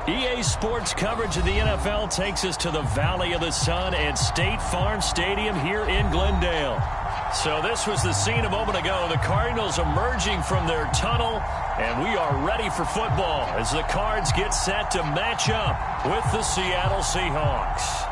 EA Sports coverage of the NFL takes us to the Valley of the Sun and State Farm Stadium here in Glendale. So this was the scene a moment ago. The Cardinals emerging from their tunnel, and we are ready for football as the Cards get set to match up with the Seattle Seahawks.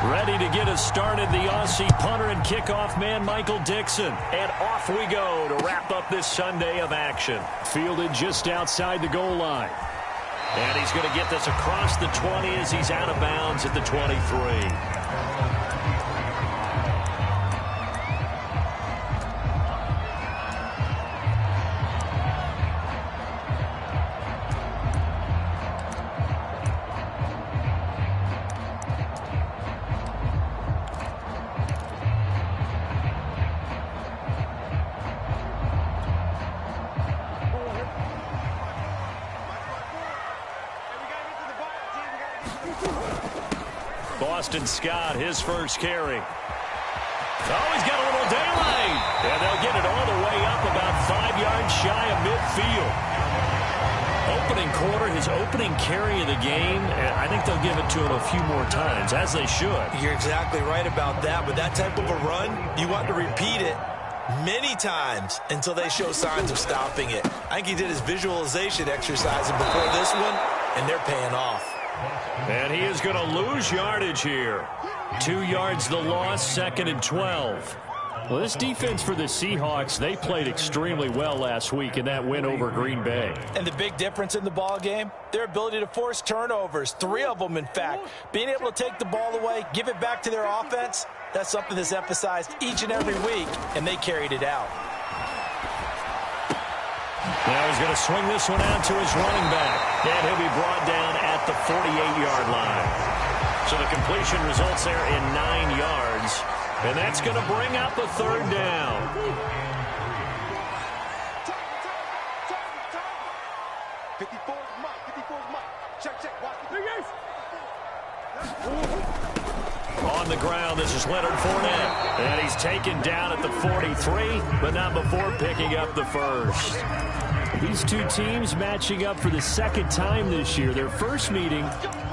Ready to get us started, the Aussie punter and kickoff man, Michael Dixon. And off we go to wrap up this Sunday of action. Fielded just outside the goal line. And he's going to get this across the 20 as he's out of bounds at the 23. Boston Scott, his first carry. Oh, he's got a little daylight. And they'll get it all the way up about 5 yards shy of midfield. Opening quarter, his opening carry of the game. And I think they'll give it to him a few more times, as they should. You're exactly right about that. With that type of a run, you want to repeat it many times until they show signs of stopping it. I think he did his visualization exercising before this one, and they're paying off. And he is going to lose yardage here. 2 yards the loss, 2nd and 12. Well, this defense for the Seahawks, they played extremely well last week in that win over Green Bay. And the big difference in the ball game, their ability to force turnovers, 3 of them in fact. Being able to take the ball away, give it back to their offense, that's something that's emphasized each and every week, and they carried it out. Now he's going to swing this one out to his running back. And he'll be brought down at the 48-yard line. So the completion results there in 9 yards. And that's going to bring up a 3rd down. On the ground, this is Leonard Fournette. And he's taken down at the 43, but not before picking up the first. These two teams matching up for the 2nd time this year. Their first meeting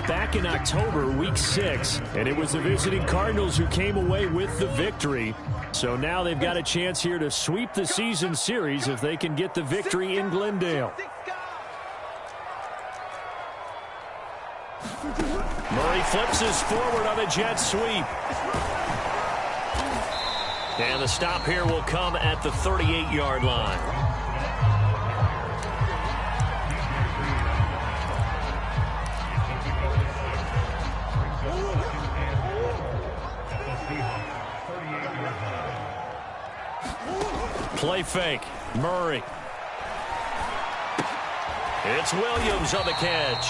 back in October, week 6. And it was the visiting Cardinals who came away with the victory. So now they've got a chance here to sweep the season series if they can get the victory in Glendale. Murray flips us forward on a jet sweep. And the stop here will come at the 38-yard line. Play fake. Murray. It's Williams on the catch.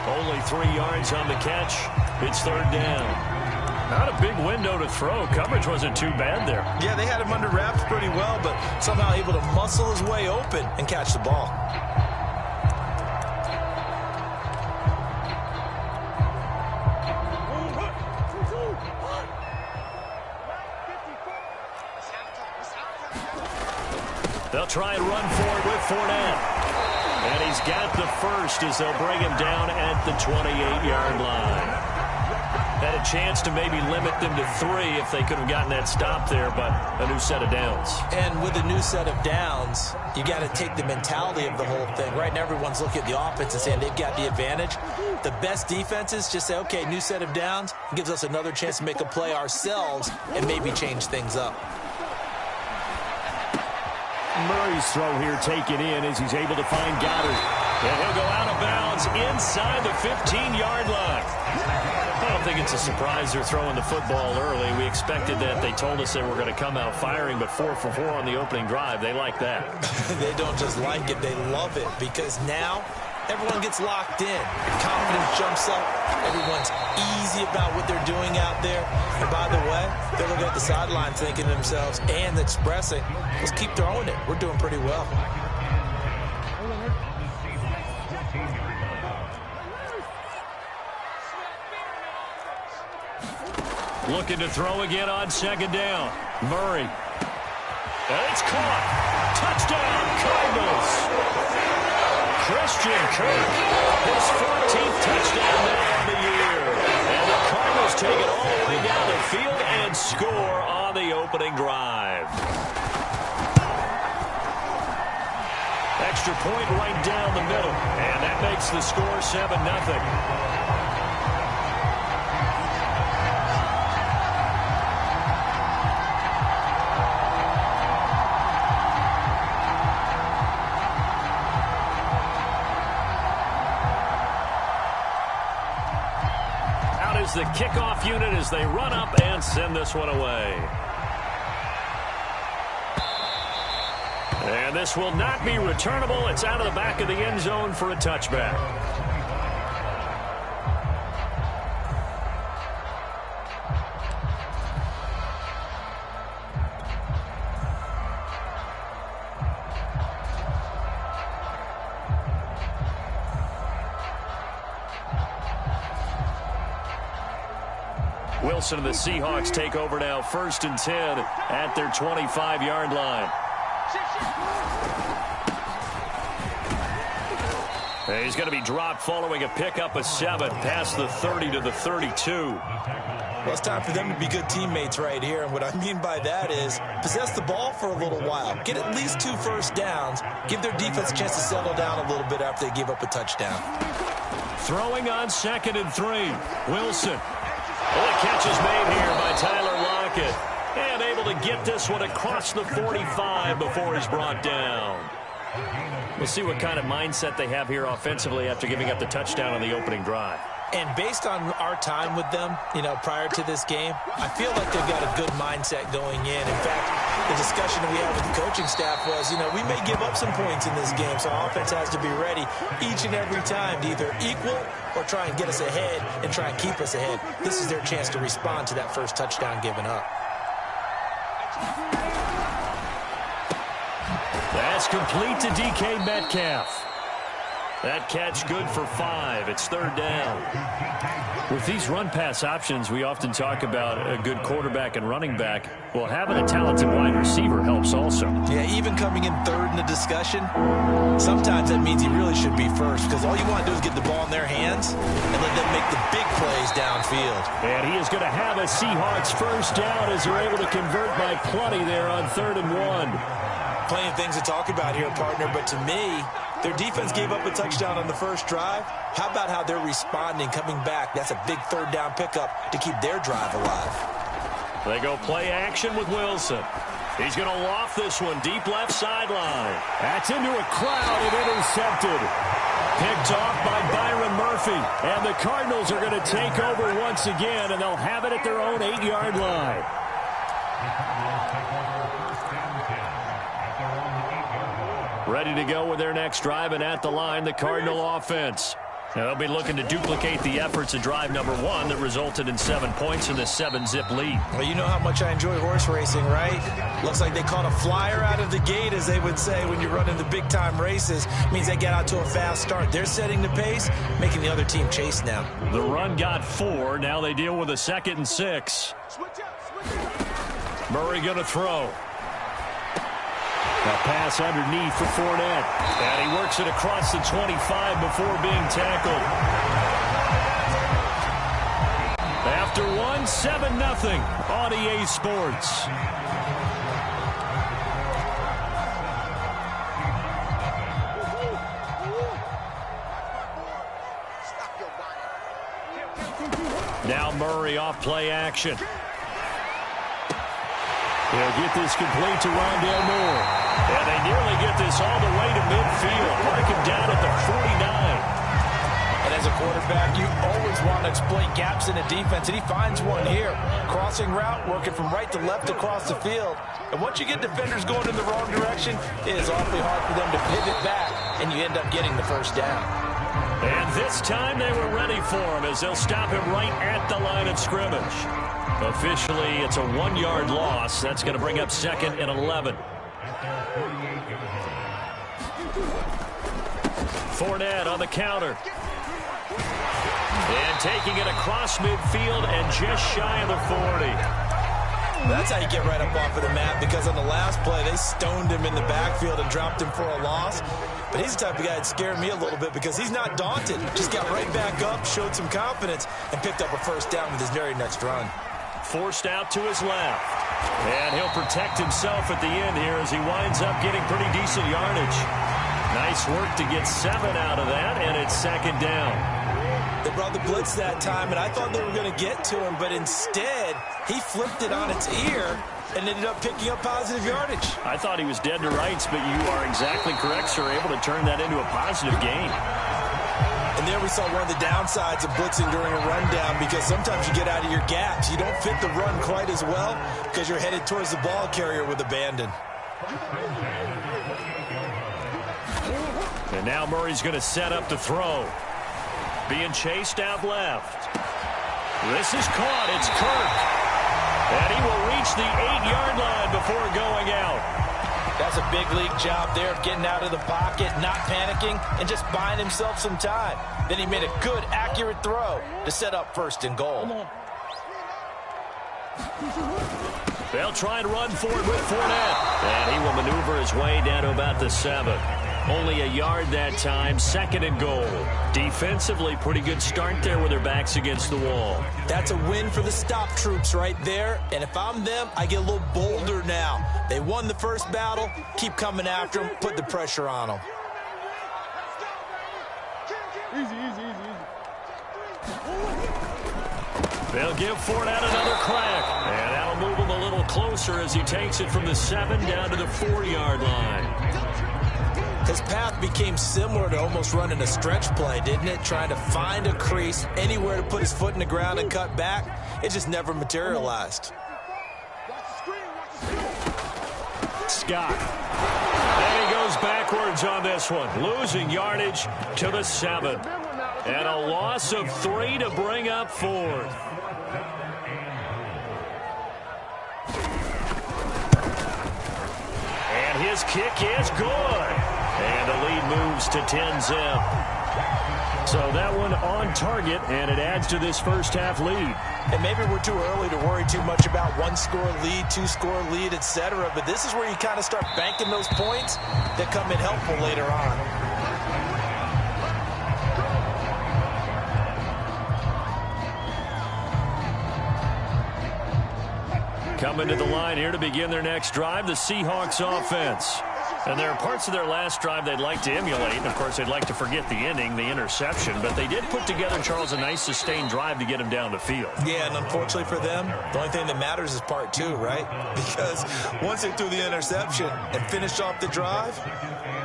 Only 3 yards on the catch. It's 3rd down. Not a big window to throw. Coverage wasn't too bad there. Yeah, they had him under wraps pretty well, but somehow able to muscle his way open and catch the ball. They'll try and run forward with Fournette. And he's got the first as they'll bring him down at the 28-yard line. Had a chance to maybe limit them to 3 if they could have gotten that stop there, but a new set of downs. And with a new set of downs, you got to take the mentality of the whole thing. Right now, everyone's looking at the offense and saying they've got the advantage. The best defenses just say, okay, new set of downs. It gives us another chance to make a play ourselves and maybe change things up. Murray's throw here taken in as he's able to find Goddard. And he'll go out of bounds inside the 15-yard line. I don't think it's a surprise they're throwing the football early. We expected that. They told us they were going to come out firing, but 4 for 4 on the opening drive. They like that. They don't just like it, they love it, because now everyone gets locked in. Confidence jumps up. Everyone's easy about what they're doing out there. And by the way, they're looking at the sideline thinking to themselves and expressing, let's keep throwing it. We're doing pretty well. Looking to throw again on second down. Murray. And it's caught. Touchdown, Cardinals. Christian Kirk, his 14th touchdown now on the year. And the Cardinals take it all the way down the field and score on the opening drive. Extra point right down the middle. And that makes the score 7-0. The kickoff unit as they run up and send this one away. And this will not be returnable. It's out of the back of the end zone for a touchback. Wilson and the Seahawks take over now, 1st and 10 at their 25-yard line. He's going to be dropped following a pickup of 7 past the 30 to the 32. Well, it's time for them to be good teammates right here. And what I mean by that is possess the ball for a little while. Get at least 2 first downs. Give their defense a chance to settle down a little bit after they give up a touchdown. Throwing on 2nd and 3. Wilson. Well, the catch is made here by Tyler Lockett. And able to get this one across the 45 before he's brought down. We'll see what kind of mindset they have here offensively after giving up the touchdown on the opening drive. And based on our time with them, prior to this game, I feel like they've got a good mindset going in. In fact, the discussion that we had with the coaching staff was, we may give up some points in this game, so our offense has to be ready each and every time to either equal or try and get us ahead and try and keep us ahead. This is their chance to respond to that first touchdown given up. That's complete to DK Metcalf. That catch good for 5. It's 3rd down. With these run-pass options, we often talk about a good quarterback and running back. Well, having a talented wide receiver helps also. Yeah, even coming in 3rd in the discussion, sometimes that means he really should be 1st because all you want to do is get the ball in their hands and let them make the big plays downfield. And he is going to have a Seahawks 1st down as they're able to convert by plenty there on 3rd and 1. Plenty of things to talk about here, partner, but to me, their defense gave up a touchdown on the first drive. How about how they're responding, coming back? That's a big 3rd down pickup to keep their drive alive. They go play action with Wilson. He's going to loft this one deep left sideline. That's into a crowd and intercepted. Picked off by Byron Murphy. And the Cardinals are going to take over once again, and they'll have it at their own 8-yard line. Ready to go with their next drive, and at the line, the Cardinal offense. Now they'll be looking to duplicate the efforts of drive number 1 that resulted in 7 points in the 7-zip lead. Well, you know how much I enjoy horse racing, right? Looks like they caught a flyer out of the gate, as they would say when you're running the big-time races. Means they get out to a fast start. They're setting the pace, making the other team chase now. The run got 4. Now they deal with a 2nd and 6. Murray going to throw. A pass underneath for Fournette. And he works it across the 25 before being tackled. After 1, 7-0 on EA Sports. Now Murray off play action. He'll get this complete to Rondale Moore. And they nearly get this all the way to midfield. Mark him down at the 49. And as a quarterback, you always want to exploit gaps in the defense, and he finds one here. Crossing route, working from right to left across the field. And once you get defenders going in the wrong direction, it is awfully hard for them to pivot back, and you end up getting the 1st down. And this time they were ready for him as they'll stop him right at the line of scrimmage. Officially, it's a 1-yard loss. That's going to bring up 2nd and 11. Fournette on the counter. And taking it across midfield and just shy of the 40. That's how you get right up off of the mat, because on the last play, they stoned him in the backfield and dropped him for a loss. But he's the type of guy that scared me a little bit because he's not daunted. Just got right back up, showed some confidence, and picked up a first down with his very next run. Forced out to his left. And he'll protect himself at the end here as he winds up getting pretty decent yardage. Nice work to get 7 out of that, and it's second down. They brought the blitz that time, and I thought they were going to get to him, but instead, he flipped it on its ear and ended up picking up positive yardage. I thought he was dead to rights, but you are exactly correct, sir, able to turn that into a positive gain. And there we saw one of the downsides of blitzing during a rundown, because sometimes you get out of your gaps. You don't fit the run quite as well because you're headed towards the ball carrier with abandon. And now Murray's going to set up to throw. Being chased out left. This is caught. It's Kirk. And he will reach the 8-yard line before going out. That's a big league job there of getting out of the pocket, not panicking, and just buying himself some time. Then he made a good, accurate throw to set up first and goal. They'll try and run forward with Fournette. And he will maneuver his way down to about the 7. Only a yard that time, second and goal. Defensively, pretty good start there with their backs against the wall. That's a win for the stop troops right there. And if I'm them, I get a little bolder now. They won the first battle. Keep coming after them. Put the pressure on them. They'll give Fournette another crack. And that'll move him a little closer as he takes it from the 7 down to the 4-yard line. His path became similar to almost running a stretch play, didn't it? Trying to find a crease, anywhere to put his foot in the ground and cut back. It just never materialized. Scott. And he goes backwards on this one, losing yardage to the 7. And a loss of 3 to bring up 4th. And his kick is good. And the lead moves to 10-zip. So that one on target, and it adds to this first-half lead. And maybe we're too early to worry too much about 1-score lead, 2-score lead, etc. But this is where you kind of start banking those points that come in helpful later on. Coming to the line here to begin their next drive, the Seahawks offense. And there are parts of their last drive they'd like to emulate. And, of course, they'd like to forget the ending, the interception. But they did put together, Charles, a nice sustained drive to get him down the field. Yeah, and unfortunately for them, the only thing that matters is part 2, right? Because once they threw the interception and finished off the drive,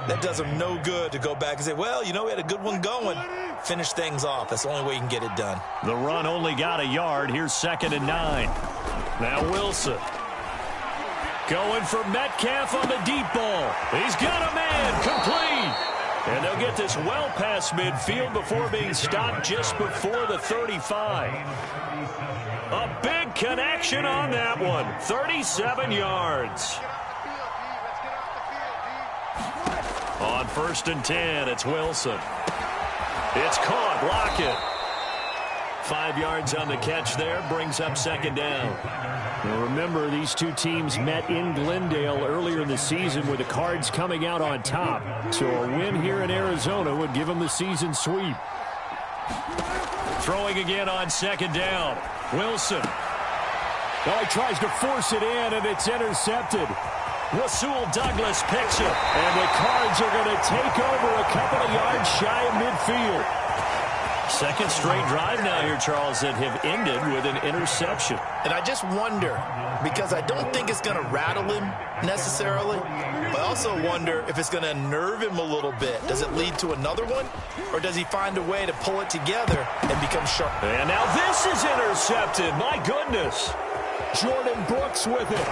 that does them no good to go back and say, well, you know, we had a good one going. Finish things off. That's the only way you can get it done. The run only got a yard. Here's 2nd and 9. Now Wilson. Going for Metcalf on the deep ball. He's got a man. Complete. And they'll get this well past midfield before being stopped just before the 35. A big connection on that one. 37 yards. On 1st and 10, it's Wilson. It's caught. Lockett. 5 yards on the catch there. Brings up 2nd down. Now remember, these two teams met in Glendale earlier in the season with the Cards coming out on top. So a win here in Arizona would give them the season sweep. Throwing again on 2nd down. Wilson. Well, he tries to force it in, and it's intercepted. Rasul Douglas picks it, and the Cards are going to take over a couple of yards shy of midfield. Second straight drive now here, Charles, that have ended with an interception. And I just wonder, because I don't think it's going to rattle him necessarily, but I also wonder if it's going to nerve him a little bit. Does it lead to another one, or does he find a way to pull it together and become sharp? And now this is intercepted. My goodness. Jordan Brooks with it.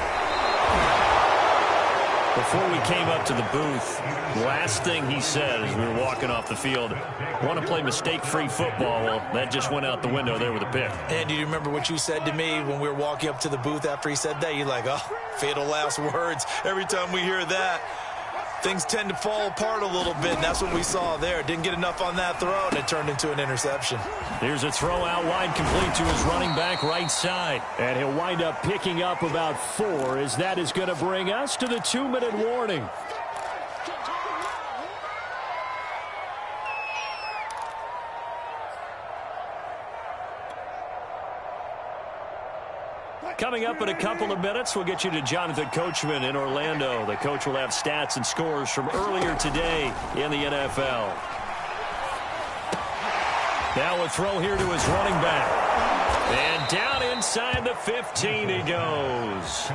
Before we came up to the booth, last thing he said as we were walking off the field, want to play mistake-free football. Well, that just went out the window there with a pick. And do you remember what you said to me when we were walking up to the booth after he said that? You're like, oh, fatal last words. Every time we hear that, things tend to fall apart a little bit, and that's what we saw there. Didn't get enough on that throw, and it turned into an interception. Here's a throw out wide, complete to his running back right side. And he'll wind up picking up about 4, as that is going to bring us to the 2-minute warning. Coming up in a couple of minutes, we'll get you to Jonathan Coachman in Orlando. The coach will have stats and scores from earlier today in the NFL. Now a throw here to his running back. And down inside the 15 he goes.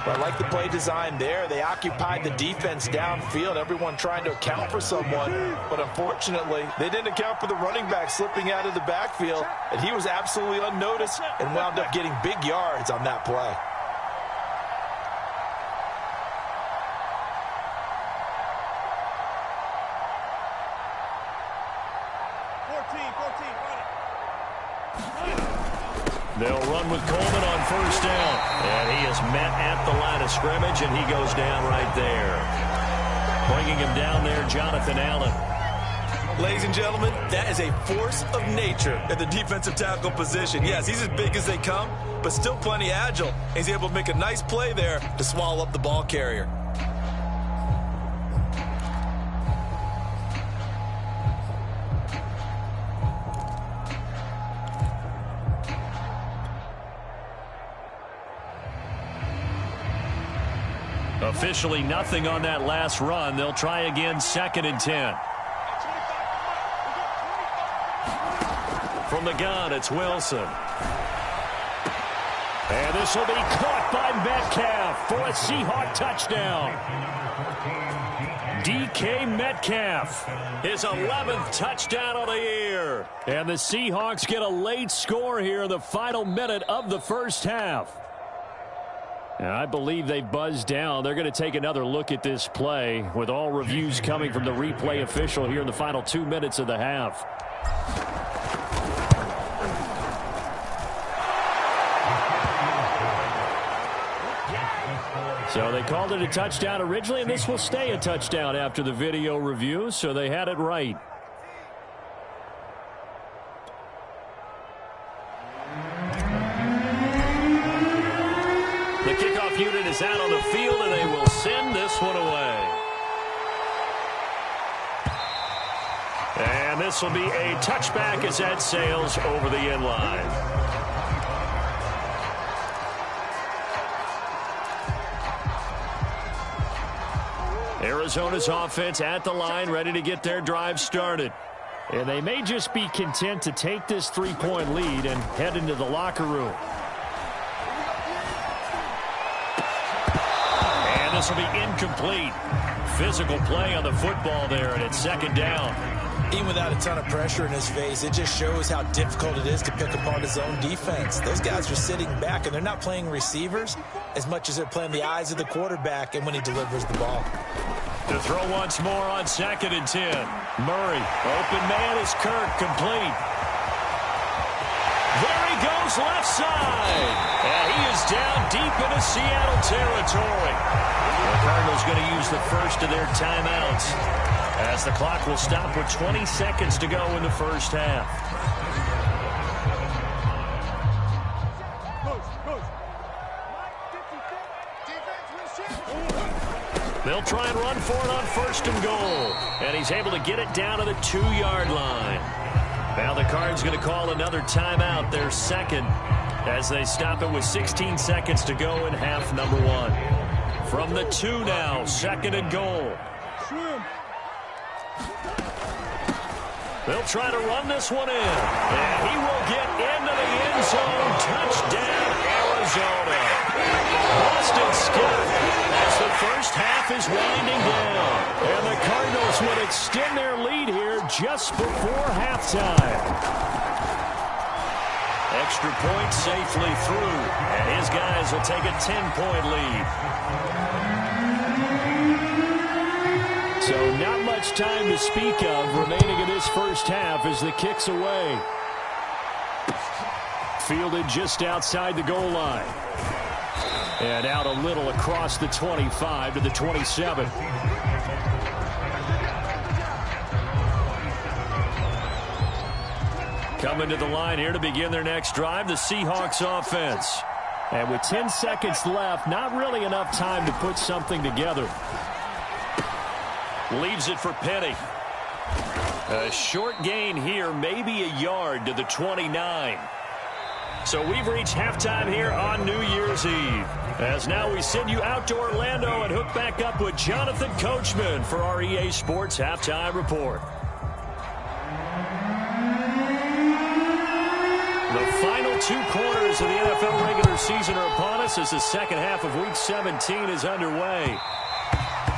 I like the play design there. They occupied the defense downfield, everyone trying to account for someone. But unfortunately, they didn't account for the running back slipping out of the backfield. And he was absolutely unnoticed and wound up getting big yards on that play. They'll run with Coleman on first down. And he is met at the line of scrimmage, and he goes down right there. Bringing him down there, Jonathan Allen. Ladies and gentlemen, that is a force of nature at the defensive tackle position. Yes, he's as big as they come, but still plenty agile. He's able to make a nice play there to swallow up the ball carrier. Officially nothing on that last run. They'll try again, 2nd and 10. From the gun, it's Wilson. And this will be caught by Metcalf for a Seahawk touchdown. DK Metcalf, his 11th touchdown of the year. And the Seahawks get a late score here in the final minute of the first half. And I believe they buzzed down. They're going to take another look at this play with all reviews coming from the replay official here in the final 2 minutes of the half. So they called it a touchdown originally, and this will stay a touchdown after the video review, so they had it right. The kickoff unit is out on the field, and they will send this one away. And this will be a touchback as that sails over the end line. Arizona's offense at the line, ready to get their drive started. And they may just be content to take this 3-point lead and head into the locker room. And this will be incomplete. Physical play on the football there, and it's 2nd down. Even without a ton of pressure in his face, it just shows how difficult it is to pick apart his own defense. Those guys are sitting back, and they're not playing receivers as much as they're playing the eyes of the quarterback and when he delivers the ball. To throw once more on 2nd and 10. Murray, open man is Kirk, complete. There he goes, left side. And he is down deep into Seattle territory. The Cardinals going to use the first of their timeouts, as the clock will stop with 20 seconds to go in the first half. They'll try and run for it on 1st and goal. And he's able to get it down to the 2-yard line. Now the Cards going to call another timeout, their 2nd, as they stop it with 16 seconds to go in half number 1. From the 2 now, 2nd and goal. They'll try to run this one in. And he will get into the end zone. Touchdown, Arizona. Boston Scott, as the first half is winding down. And the Cardinals would extend their lead here just before halftime. Extra point safely through. And his guys will take a 10-point lead. So not much time to speak of remaining in this first half as the kick's away. Fielded just outside the goal line. And out a little across the 25 to the 27. Coming to the line here to begin their next drive, the Seahawks offense. And with 10 seconds left, not really enough time to put something together. Leaves it for Penny. A short gain here, maybe a yard to the 29. So we've reached halftime here on New Year's Eve. As now we send you out to Orlando and hook back up with Jonathan Coachman for our EA Sports Halftime Report. The final 2 quarters of the NFL regular season are upon us as the second half of Week 17 is underway.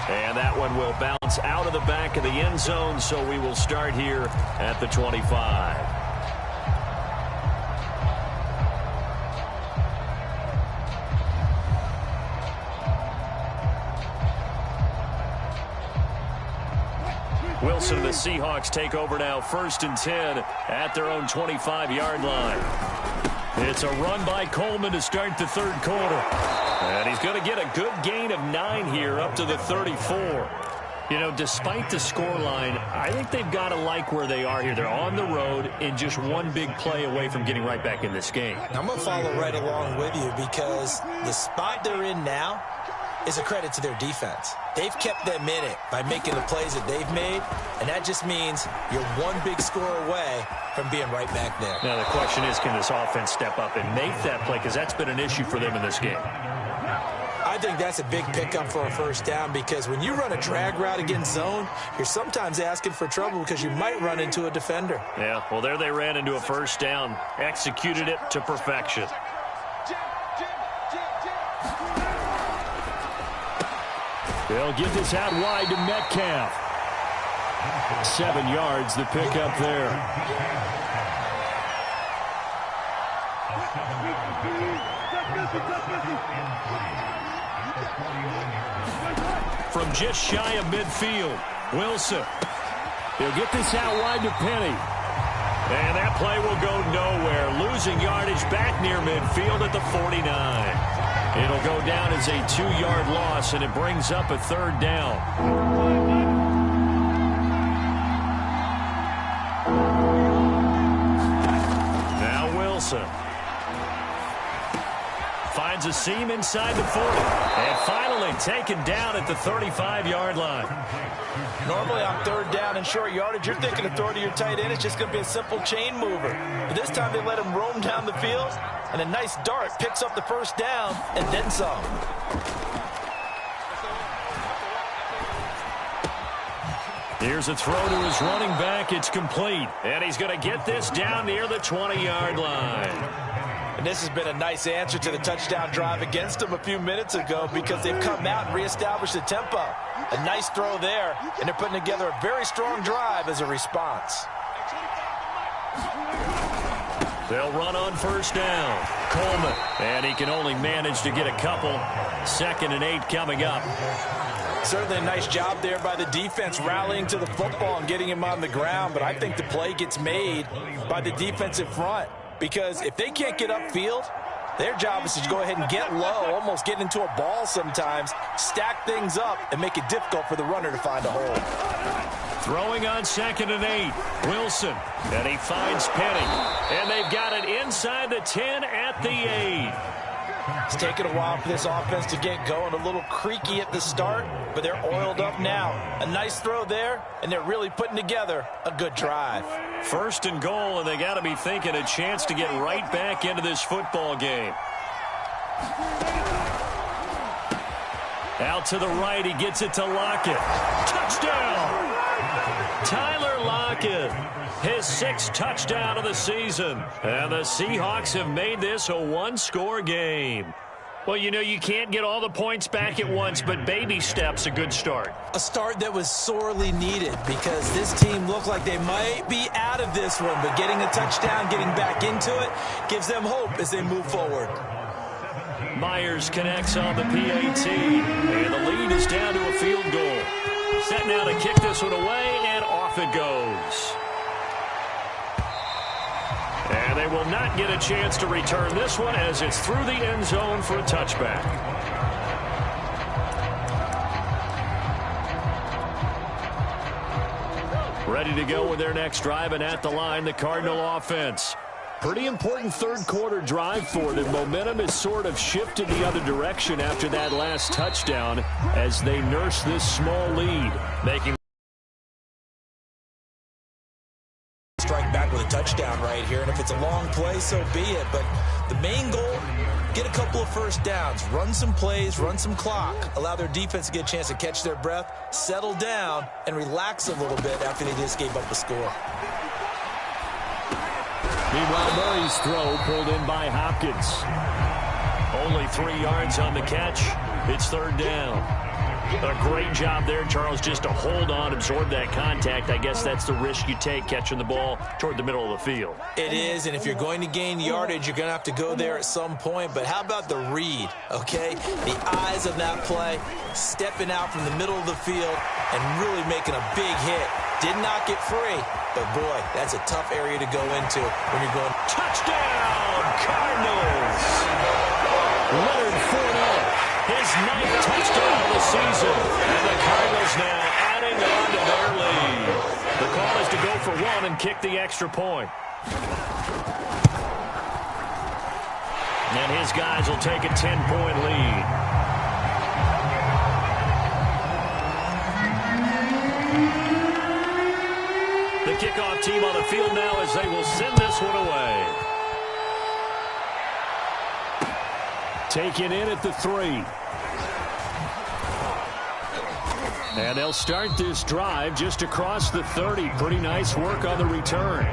And that one will bounce out of the back of the end zone, so we will start here at the 25. Wilson and the Seahawks take over now, 1st and 10 at their own 25-yard line. It's a run by Coleman to start the 3rd quarter. And he's going to get a good gain of 9 here up to the 34. You know, despite the scoreline, I think they've got to like where they are here. They're on the road and just one big play away from getting right back in this game. I'm going to follow right along with you because the spot they're in now is a credit to their defense. They've kept them in it by making the plays that they've made, and that just means you're one big score away from being right back there. Now the question is, can this offense step up and make that play? Because that's been an issue for them in this game. I think that's a big pickup for a 1st down because when you run a drag route against zone, you're sometimes asking for trouble because you might run into a defender. Yeah, well, there they ran into a 1st down, executed it to perfection. They'll get this out wide to Metcalf. 7 yards, the pickup there. From just shy of midfield, Wilson. He'll get this out wide to Penny. And that play will go nowhere. Losing yardage back near midfield at the 49. It'll go down as a 2-yard loss, and it brings up a 3rd down. Now Wilson. Finds a seam inside the 40. And finally taken down at the 35-yard line. Normally on 3rd down and short yardage, you're thinking to throw to your tight end. It's just going to be a simple chain mover. But this time they let him roam down the field, and a nice dart picks up the 1st down and then some. Here's a throw to his running back. It's complete. And he's going to get this down near the 20-yard line. And this has been a nice answer to the touchdown drive against them a few minutes ago because they've come out and reestablished the tempo. A nice throw there, and they're putting together a very strong drive as a response. They'll run on 1st down. Coleman, and he can only manage to get a couple. 2nd and 8 coming up. Certainly a nice job there by the defense rallying to the football and getting him on the ground, but I think the play gets made by the defensive front because if they can't get upfield, their job is to go ahead and get low, almost get into a ball sometimes, stack things up, and make it difficult for the runner to find a hole. Throwing on 2nd and 8. Wilson. And he finds Penny. And they've got it inside the 10 at the 8. It's taken a while for this offense to get going. A little creaky at the start, but they're oiled up now. A nice throw there, and they're really putting together a good drive. 1st and goal, and they got to be thinking a chance to get right back into this football game. Out to the right, he gets it to Lockett. Touchdown! Tyler Lockett, his 6th touchdown of the season. And the Seahawks have made this a 1-score game. Well, you know, you can't get all the points back at once, but baby steps a good start. A start that was sorely needed because this team looked like they might be out of this one, but getting a touchdown, getting back into it, gives them hope as they move forward. Myers connects on the PAT, and the lead is down to a field goal. Set now to kick this one away, and off it goes. And they will not get a chance to return this one as it's through the end zone for a touchback. Ready to go with their next drive, and at the line, the Cardinal offense. Pretty important third quarter drive for them. Momentum has sort of shifted the other direction after that last touchdown as they nurse this small lead. Making strike back with a touchdown right here, and if it's a long play, so be it. But the main goal, get a couple of first downs, run some plays, run some clock, allow their defense to get a chance to catch their breath, settle down, and relax a little bit after they just gave up a score. Meanwhile, Murray's throw pulled in by Hopkins. Only 3 yards on the catch. It's third down. A great job there, Charles, just to hold on, absorb that contact. I guess that's the risk you take catching the ball toward the middle of the field. It is, and if you're going to gain yardage, you're going to have to go there at some point. But how about the read, okay? The eyes of that play, stepping out from the middle of the field and really making a big hit. Did not get free, but boy, that's a tough area to go into when you're going. Touchdown, Cardinals! Leonard Fournette, his 9th touchdown of the season. And the Cardinals now adding on to their lead. The call is to go for one and kick the extra point. And his guys will take a 10-point lead. The kickoff team on the field now as they will send this one away. Taken in at the 3. And they'll start this drive just across the 30. Pretty nice work on the return.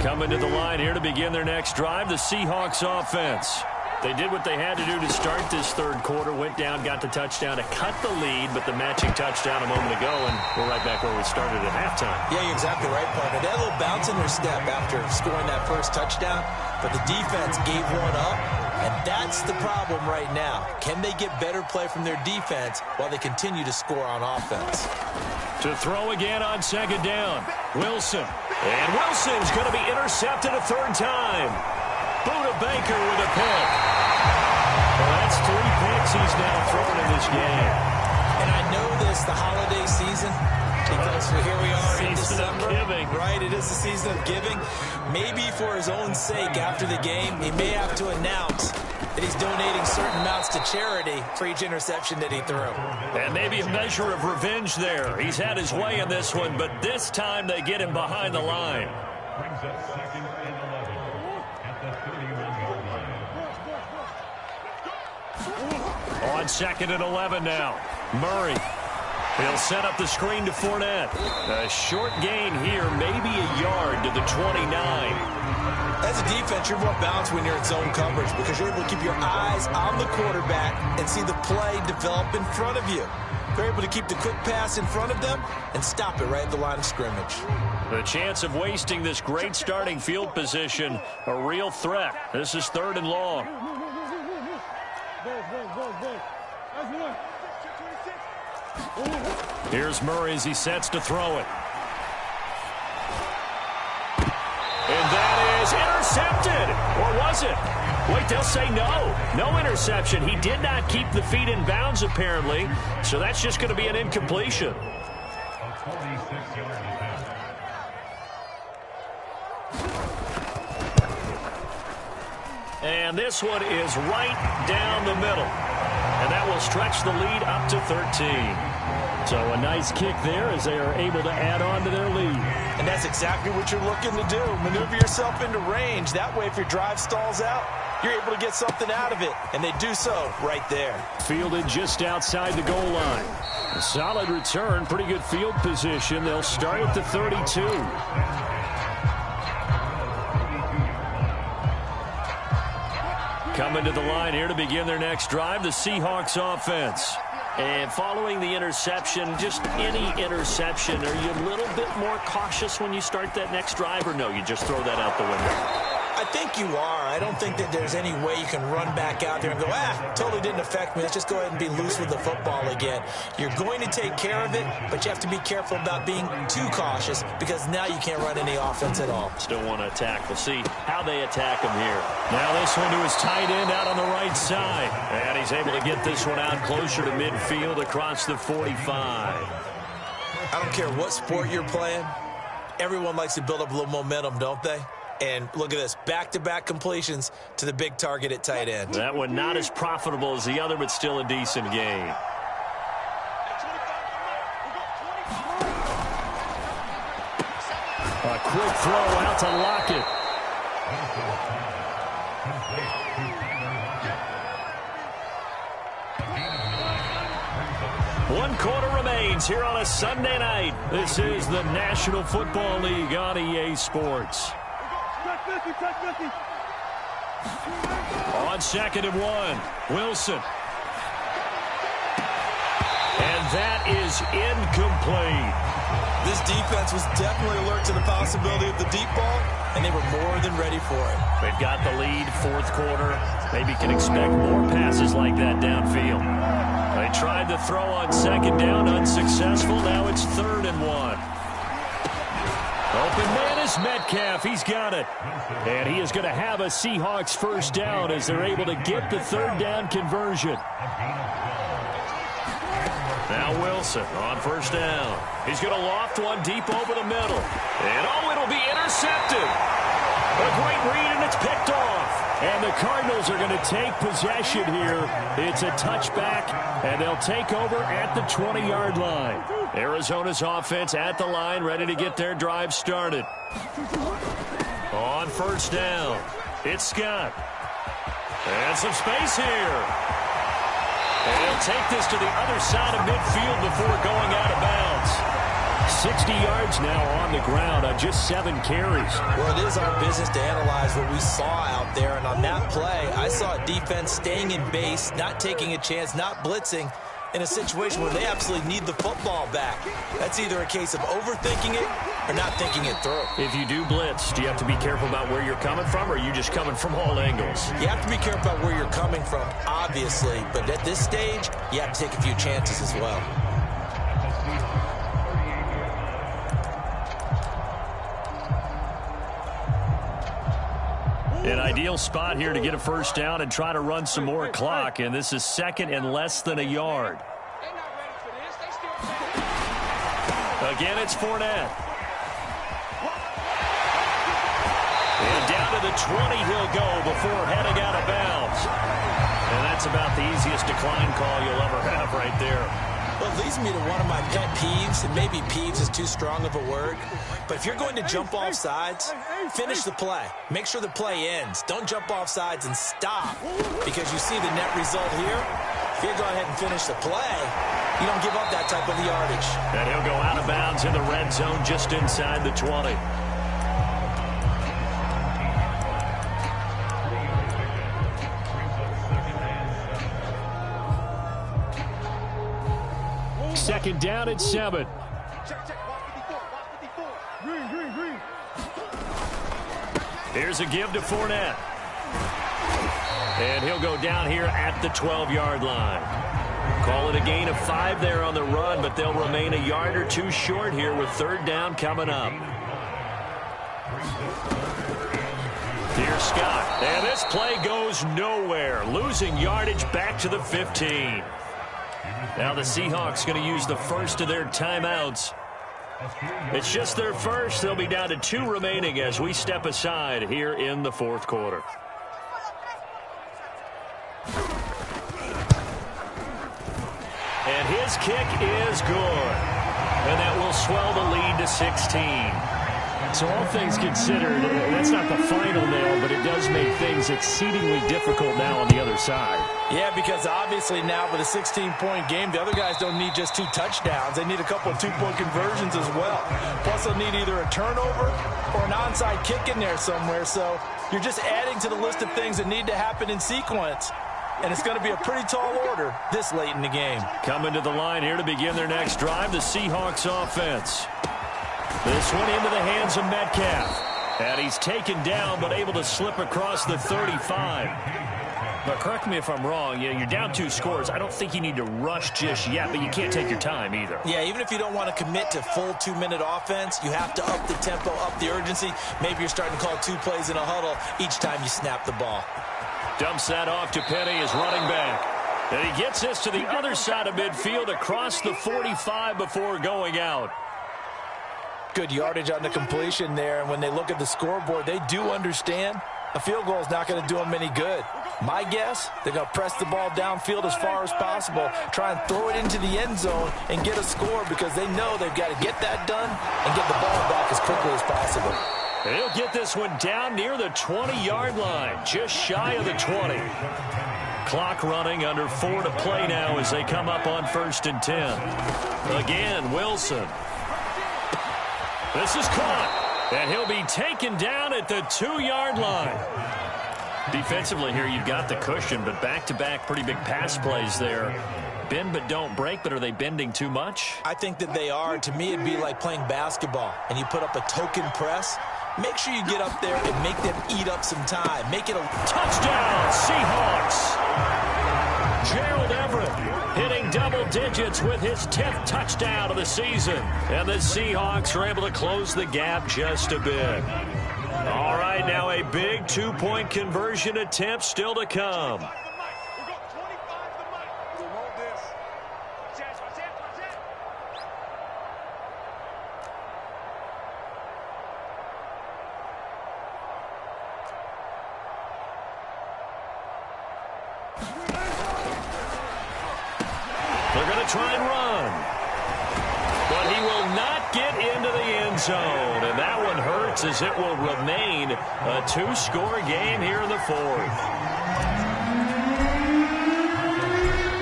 Coming to the line here to begin their next drive, the Seahawks offense. They did what they had to do to start this third quarter, went down, got the touchdown to cut the lead, but the matching touchdown a moment ago, and we're right back where we started at halftime. Yeah, you're exactly right, partner. They had a little bounce in their step after scoring that first touchdown, but the defense gave one up, and that's the problem right now. Can they get better play from their defense while they continue to score on offense? To throw again on second down, Wilson. And Wilson's going to be intercepted a third time. Buda Baker with a pick. Well, that's 3 picks he's now thrown in this game. And I know this, the holiday season, because here we are in December. Giving. Right, it is the season of giving. Maybe for his own sake after the game, he may have to announce that he's donating certain amounts to charity for each interception that he threw. And maybe a measure of revenge there. He's had his way in this one, but this time they get him behind the line. On second and 11 now. Murray. He'll set up the screen to Fournette. A short gain here, maybe a yard to the 29. As a defense, you're more balanced when you're in zone coverage because you're able to keep your eyes on the quarterback and see the play develop in front of you. They're able to keep the quick pass in front of them and stop it right at the line of scrimmage. The chance of wasting this great starting field position, a real threat. This is third and long. Here's Murray as he sets to throw it. And that is intercepted. Or was it? Wait, they'll say no. No interception. He did not keep the feet in bounds, apparently. So that's just going to be an incompletion. And this one is right down the middle. And that will stretch the lead up to 13. So a nice kick there as they are able to add on to their lead. And that's exactly what you're looking to do. Maneuver yourself into range. That way, if your drive stalls out, you're able to get something out of it. And they do so right there. Fielded just outside the goal line. A solid return, pretty good field position. They'll start at the 32. Coming to the line here to begin their next drive, the Seahawks offense. And following the interception, just any interception, are you a little bit more cautious when you start that next drive, or no, you just throw that out the window? I think you are. I don't think that there's any way you can run back out there and go, totally didn't affect me. Let's just go ahead and be loose with the football again. You're going to take care of it, but you have to be careful about being too cautious because now you can't run any offense at all. Still want to attack. We'll see how they attack him here. Now this one to his tight end out on the right side. And he's able to get this one out closer to midfield across the 45. I don't care what sport you're playing. Everyone likes to build up a little momentum, don't they? And look at this, back-to-back completions to the big target at tight end. That one not as profitable as the other, but still a decent gain. A quick throw out to Lockett. One quarter remains here on a Sunday night. This is the National Football League on EA Sports. On 2nd and 1, Wilson. And that is incomplete. This defense was definitely alert to the possibility of the deep ball, and they were more than ready for it. They've got the lead, 4th quarter. Maybe can expect more passes like that downfield. They tried to throw on 2nd down, unsuccessful. Now it's 3rd and 1. Open man is Metcalf. He's got it. And he is going to have a Seahawks first down as they're able to get the 3rd down conversion. Now Wilson on 1st down. He's going to loft one deep over the middle. And it'll be intercepted. A great read, and it's picked off. And the Cardinals are going to take possession here. It's a touchback, and they'll take over at the 20-yard line. Arizona's offense at the line, ready to get their drive started. On 1st down, it's Scott. And some space here. And he'll take this to the other side of midfield before going out of bounds. 60 yards now on the ground on just 7 carries. Well, it is our business to analyze what we saw out there. And on that play, I saw a defense staying in base, not taking a chance, not blitzing in a situation where they absolutely need the football back. That's either a case of overthinking it or not thinking it through. If you do blitz, do you have to be careful about where you're coming from, or are you just coming from all angles? You have to be careful about where you're coming from, obviously. But at this stage, you have to take a few chances as well. An ideal spot here to get a first down and try to run some more clock, and this is 2nd and less than a yard. Again, it's Fournette. And down to the 20 he'll go before heading out of bounds. And that's about the easiest decline call you'll ever have right there. Well, it leads me to one of my pet peeves, and maybe peeves is too strong of a word, but if you're going to jump off sides, finish the play. Make sure the play ends. Don't jump off sides and stop, because you see the net result here. If you go ahead and finish the play, you don't give up that type of yardage. And he'll go out of bounds in the red zone just inside the 20. Second down at 7. Here's a give to Fournette. And he'll go down here at the 12-yard line. Call it a gain of 5 there on the run, but they'll remain a yard or two short here with 3rd down coming up. Here's Scott. And this play goes nowhere. Losing yardage back to the 15. Now the Seahawks going to use the first of their timeouts. It's just their first. They'll be down to 2 remaining as we step aside here in the 4th quarter. And his kick is good. And that will swell the lead to 16. So all things considered, that's not the final nail, but it does make things exceedingly difficult now on the other side. Yeah, because obviously now with a 16-point game, the other guys don't need just 2 touchdowns. They need a couple of 2-point conversions as well. Plus, they'll need either a turnover or an onside kick in there somewhere. So you're just adding to the list of things that need to happen in sequence. And it's going to be a pretty tall order this late in the game. Coming to the line here to begin their next drive, the Seahawks offense. This one into the hands of Metcalf. And he's taken down, but able to slip across the 35. But correct me if I'm wrong, you're down 2 scores. I don't think you need to rush just yet, but you can't take your time either. Yeah, even if you don't want to commit to full 2-minute offense, you have to up the tempo, up the urgency. Maybe you're starting to call 2 plays in a huddle each time you snap the ball. Dumps that off to Penny, his running back. And he gets this to the other side of midfield across the 45 before going out. Good yardage on the completion there, and when they look at the scoreboard, they do understand a field goal is not going to do them any good. My guess, they're going to press the ball downfield as far as possible, try and throw it into the end zone and get a score because they know they've got to get that done and get the ball back as quickly as possible. He'll get this one down near the 20-yard line, just shy of the 20. Clock running, under 4 to play now as they come up on 1st and 10. Again, Wilson. This is caught, and he'll be taken down at the 2-yard line. Defensively here, you've got the cushion, but back-to-back pretty big pass plays there. Bend but don't break, but are they bending too much? I think that they are. To me, it'd be like playing basketball, and you put up a token press. Make sure you get up there and make them eat up some time. Make it a touchdown, Seahawks. Gerald Everett hitting double digits with his 10th touchdown of the season. And the Seahawks are able to close the gap just a bit. All right, now a big 2-point conversion attempt still to come. They're going to try and run. But he will not get into the end zone. And that one hurts as it will remain a 2-score game here in the 4th.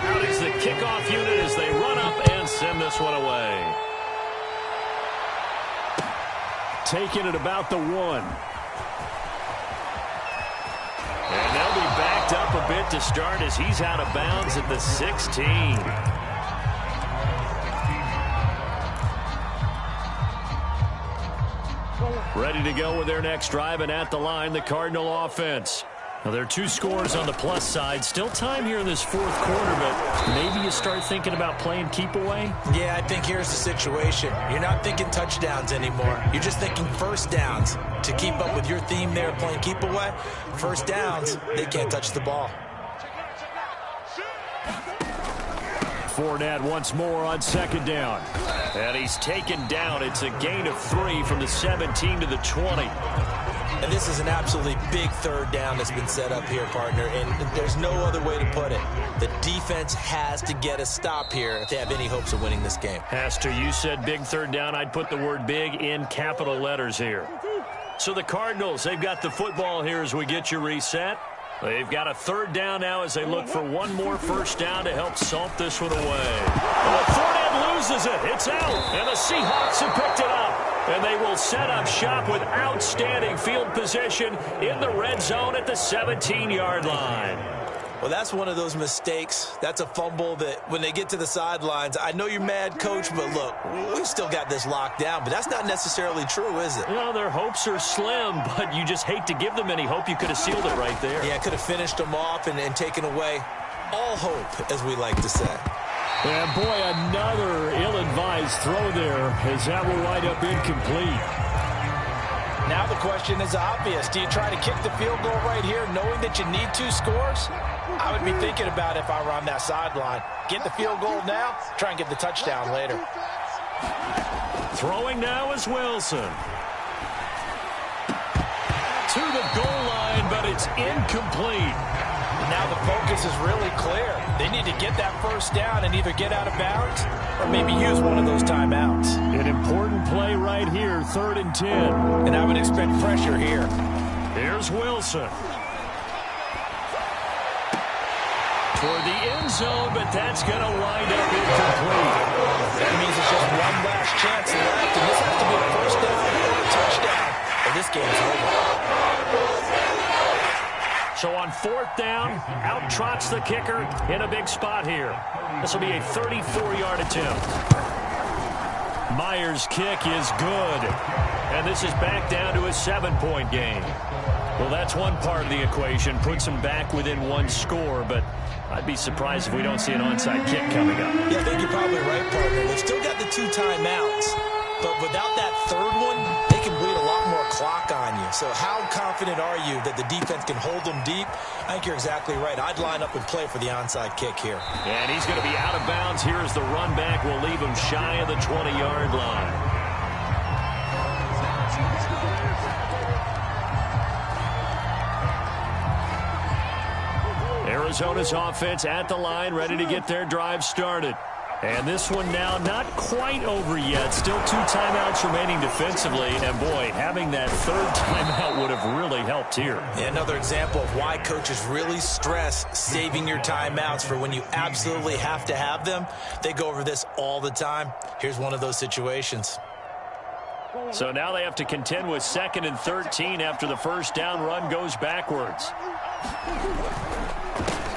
Out is the kickoff unit as they run up and send this one away. Taking it about the 1. And they'll be backed up a bit to start as he's out of bounds at the 16. Ready to go with their next drive, and at the line, the Cardinal offense. Now, there are 2 scores on the plus side. Still time here in this 4th quarter, but maybe you start thinking about playing keep away? Yeah, I think here's the situation. You're not thinking touchdowns anymore. You're just thinking first downs. To keep up with your theme there, playing keep away, first downs, they can't touch the ball. Fournette once more on 2nd down. And he's taken down. It's a gain of 3 from the 17 to the 20. And this is an absolutely big 3rd down that's been set up here, partner, and there's no other way to put it. The defense has to get a stop here if they have any hopes of winning this game. Has to. You said big 3rd down. I'd put the word big in capital letters here. So the Cardinals, they've got the football here as we get you reset. They've got a 3rd down now as they look for one more first down to help salt this one away. But Fournette loses it. It's out, and the Seahawks have picked it up. And they will set up shop with outstanding field position in the red zone at the 17-yard line. Well, that's one of those mistakes. That's a fumble that when they get to the sidelines, I know you're mad, Coach, but look, we've still got this locked down. But that's not necessarily true, is it? You know, their hopes are slim, but you just hate to give them any hope. You could have sealed it right there. Yeah, could have finished them off and taken away all hope, as we like to say. And, boy, another ill-advised throw there as that will wind up incomplete. Now the question is obvious. Do you try to kick the field goal right here knowing that you need 2 scores? I would be thinking about it if I were on that sideline. Get the field goal now, try and get the touchdown later. Throwing now is Wilson. To the goal line, but it's incomplete. Now the focus is really clear. They need to get that first down and either get out of bounds or maybe use one of those timeouts. An important play right here, 3rd and 10. And I would expect pressure here. Here's Wilson. Toward the end zone, but that's going to wind up incomplete. That means it's just one last chance left, and this has to be a first down or a touchdown, or this game's over. So on 4th down, out trots the kicker in a big spot here. This will be a 34-yard attempt. Myers' kick is good. And this is back down to a 7-point game. Well, that's one part of the equation. Puts them back within one score, but I'd be surprised if we don't see an onside kick coming up. Yeah, I think you're probably right, partner. They've still got the 2 timeouts, but without that third one, they can bleed a lot more clock on you. So how confident are you that the defense can hold them deep? I think you're exactly right. I'd line up and play for the onside kick here. And he's going to be out of bounds. Here's the run back. We'll leave him shy of the 20-yard line. Arizona's offense at the line, ready to get their drive started. And this one now not quite over yet. Still 2 timeouts remaining defensively. And, boy, having that third timeout would have really helped here. Yeah, another example of why coaches really stress saving your timeouts for when you absolutely have to have them. They go over this all the time. Here's one of those situations. So now they have to contend with 2nd and 13 after the first down run goes backwards.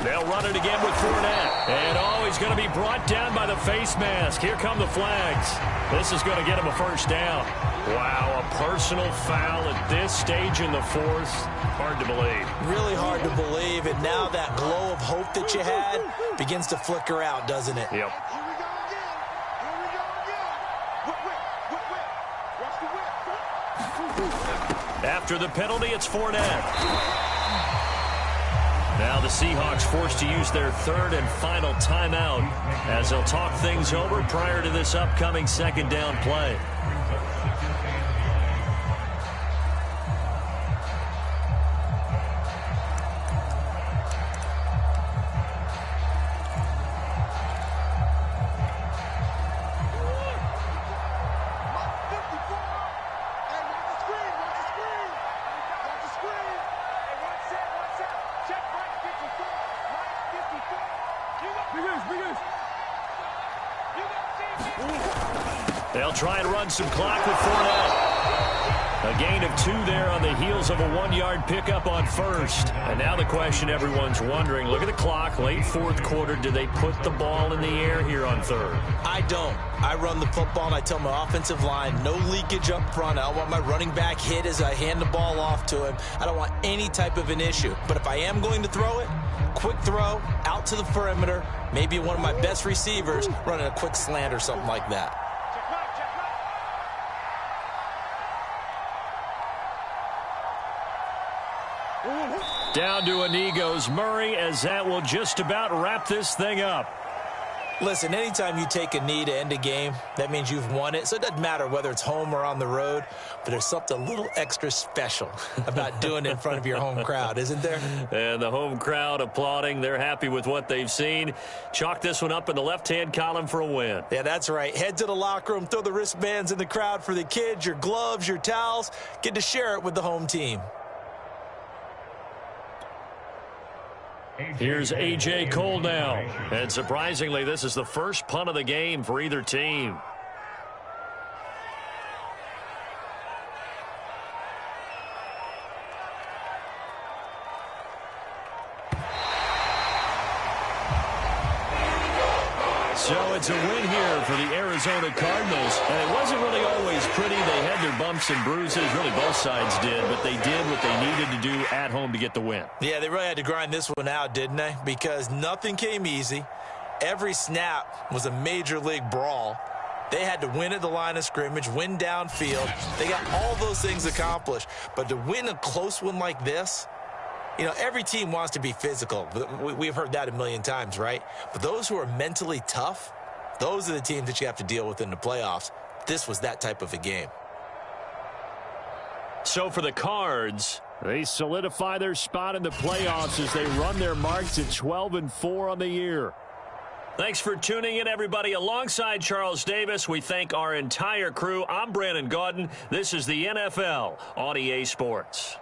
They'll run it again with Fournette. And, he's going to be brought down by the face mask. Here come the flags. This is going to get him a first down. Wow, a personal foul at this stage in the fourth. Hard to believe. Really hard to believe. And now that glow of hope that you had begins to flicker out, doesn't it? Yep. After the penalty, it's Fournette. Now the Seahawks forced to use their 3rd and final timeout as they'll talk things over prior to this upcoming 2nd down play. They'll try and run some clock with Fournette. A gain of 2 there on the heels of a 1-yard pickup on first. And now the question everyone's wondering, look at the clock, late 4th quarter. Do they put the ball in the air here on 3rd? I don't. I run the football and I tell my offensive line, no leakage up front. I don't want my running back hit as I hand the ball off to him. I don't want any type of an issue. But if I am going to throw it, quick throw, out to the perimeter, maybe one of my best receivers running a quick slant or something like that. Down to a knee goes Murray, as that will just about wrap this thing up. Listen, anytime you take a knee to end a game, that means you've won it. So it doesn't matter whether it's home or on the road, but there's something a little extra special about doing it in front of your home crowd, isn't there? And the home crowd applauding. They're happy with what they've seen. Chalk this one up in the left-hand column for a win. Yeah, that's right. Head to the locker room, throw the wristbands in the crowd for the kids, your gloves, your towels. Get to share it with the home team. Here's A.J. Cole now. And surprisingly, this is the first punt of the game for either team. So it's a win here for the Arizona Cardinals. And it wasn't really always pretty. They had their bumps and bruises. Really, both sides did. But they did what they needed to do at home to get the win. Yeah, they really had to grind this one out, didn't they? Because nothing came easy. Every snap was a major league brawl. They had to win at the line of scrimmage, win downfield. They got all those things accomplished. But to win a close one like this, you know, every team wants to be physical. We've heard that a million times, right? But those who are mentally tough, those are the teams that you have to deal with in the playoffs. This was that type of a game. So for the Cards, they solidify their spot in the playoffs as they run their marks at 12-4 on the year. Thanks for tuning in, everybody. Alongside Charles Davis, we thank our entire crew. I'm Brandon Gaudin. This is the NFL on EA Sports.